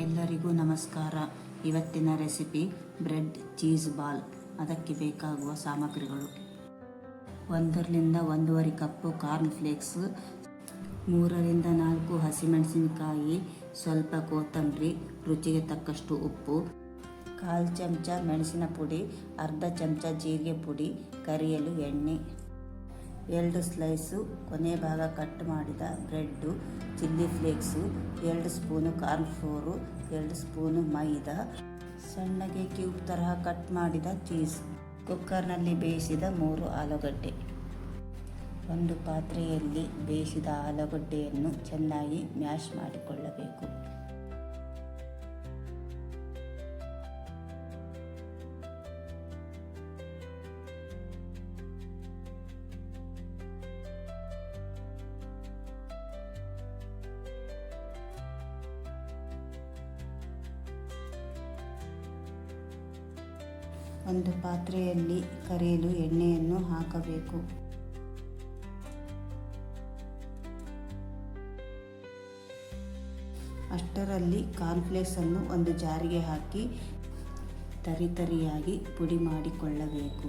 ಎಲ್ಲರಿಗೂ ನಮಸ್ಕಾರ. ಇವತ್ತಿನ ರೆಸಿಪಿ ಬ್ರೆಡ್ ಚೀಸ್ ಬಾಲ್. ಅದಕ್ಕೆ ಬೇಕಾಗುವ ಸಾಮಗ್ರಿಗಳು: 1-1.5 ಕಪ್ ಕಾರ್ನ್ ಫ್ಲೇಕ್ಸ್, 3-4 ಹಸಿಮೆಣಸಿನಕಾಯಿ, ಸ್ವಲ್ಪ ಕೊತ್ತಂಬರಿ, ರುಚಿಗೆ ತಕ್ಕಷ್ಟು ಉಪ್ಪು, 1/4 ಚಮಚ ಮೆಣಸಿನ ಪುಡಿ, ಅರ್ಧ ಚಮಚ ಜೀರಿಗೆ ಪುಡಿ, ಕರಿಯಲು ಎಣ್ಣೆ, 2 ಸ್ಲೈಸು ಕೊನೆ ಭಾಗ ಕಟ್ ಮಾಡಿದ bread, chilli flakes, 2 spoon corn flour, 2 spoon maida, ಸಣ್ಣಗೆ ಕ್ಯೂಬ್ ತರಹ ಕಟ್ ಮಾಡಿದ ಚೀಸ್, ಕುಕ್ಕರ್ನಲ್ಲಿ ಬೇಯಿಸಿದ 3 ಆಲೂಗಡ್ಡೆ. ಒಂದು ಪಾತ್ರೆಯಲ್ಲಿ ಬೇಯಿಸಿದ ಆಲೂಗಡ್ಡೆಯನ್ನು ಚೆನ್ನಾಗಿ ಮ್ಯಾಶ್ ಮಾಡಿಕೊಳ್ಳಬೇಕು. ಒಂದು ಪಾತ್ರೆಯಲ್ಲಿ ಕರಿಯಲು ಎಣ್ಣೆಯನ್ನು ಹಾಕಬೇಕು. ಅಷ್ಟರಲ್ಲಿ ಕಾರ್ನ್ಫ್ಲೇಕ್ಸ್ ಅನ್ನು ಒಂದು ಜಾರಿಗೆ ಹಾಕಿ ತರಿಯಾಗಿ ಪುಡಿ ಮಾಡಿಕೊಳ್ಳಬೇಕು.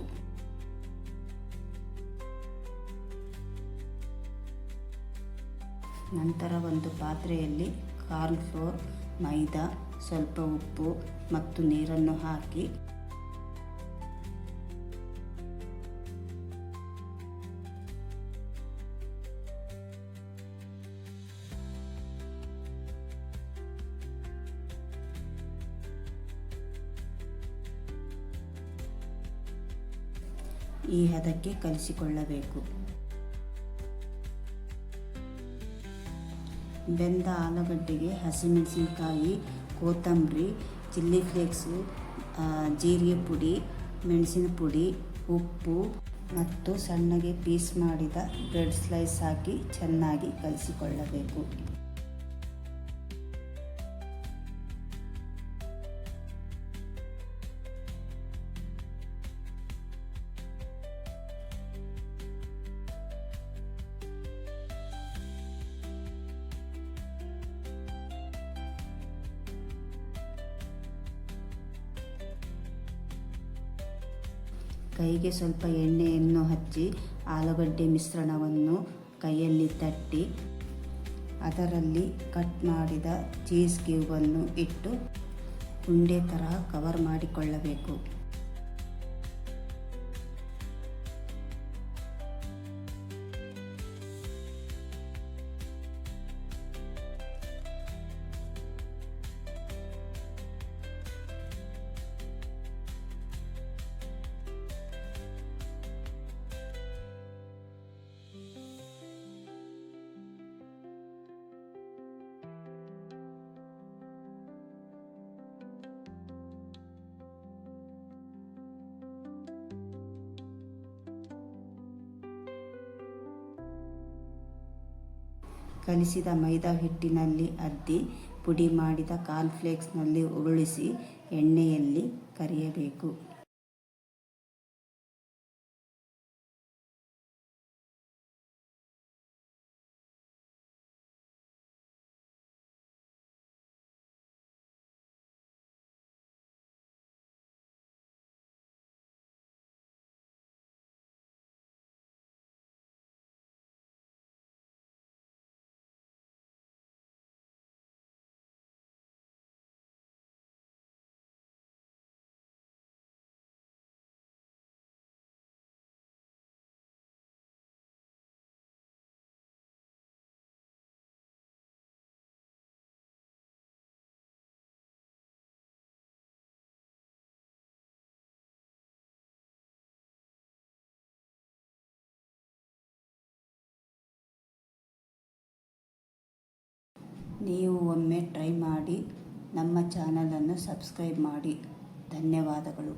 ನಂತರ ಒಂದು ಪಾತ್ರೆಯಲ್ಲಿ ಕಾರ್ನ್ ಫ್ಲೋರ್, ಮೈದಾ, ಸ್ವಲ್ಪ ಉಪ್ಪು ಮತ್ತು ನೀರನ್ನು ಹಾಕಿ ಈ ಹದಕ್ಕೆ ಕಲಿಸಿಕೊಳ್ಳಬೇಕು. ಬೆಂದ ಆಲೂಗಡ್ಡೆಗೆ ಹಸಿಮೆಣಸಿನಕಾಯಿ, ಕೊತ್ತಂಬರಿ, ಚಿಲ್ಲಿ ಫ್ಲೇಕ್ಸು, ಜೀರಿಗೆ ಪುಡಿ, ಮೆಣಸಿನ ಪುಡಿ, ಉಪ್ಪು ಮತ್ತು ಸಣ್ಣಗೆ ಪೀಸ್ ಮಾಡಿದ ಬ್ರೆಡ್ ಸ್ಲೈಸ್ ಹಾಕಿ ಚೆನ್ನಾಗಿ ಕಲಿಸಿಕೊಳ್ಳಬೇಕು. ಕೈಗೆ ಸ್ವಲ್ಪ ಎಣ್ಣೆಯನ್ನು ಹಚ್ಚಿ ಆಲೂಗಡ್ಡೆ ಮಿಶ್ರಣವನ್ನು ಕೈಯಲ್ಲಿ ತಟ್ಟಿ ಅದರಲ್ಲಿ ಕಟ್ ಮಾಡಿದ ಚೀಸ್ ಕ್ಯೂಬನ್ನು ಇಟ್ಟು ಉಂಡೆ ತರಹ ಕವರ್ ಮಾಡಿಕೊಳ್ಳಬೇಕು. ಕಲಿಸಿದ ಮೈದಾ ಹಿಟ್ಟಿನಲ್ಲಿ ಅದ್ದಿ ಪುಡಿ ಮಾಡಿದ ಕಾರ್ನ್ಫ್ಲೇಕ್ಸ್ನಲ್ಲಿ ಉರುಳಿಸಿ ಎಣ್ಣೆಯಲ್ಲಿ ಕರಿಯಬೇಕು. ನೀವು ಒಮ್ಮೆ ಟ್ರೈ ಮಾಡಿ ನಮ್ಮ ಚಾನಲನ್ನು ಸಬ್ಸ್ಕ್ರೈಬ್ ಮಾಡಿ. ಧನ್ಯವಾದಗಳು.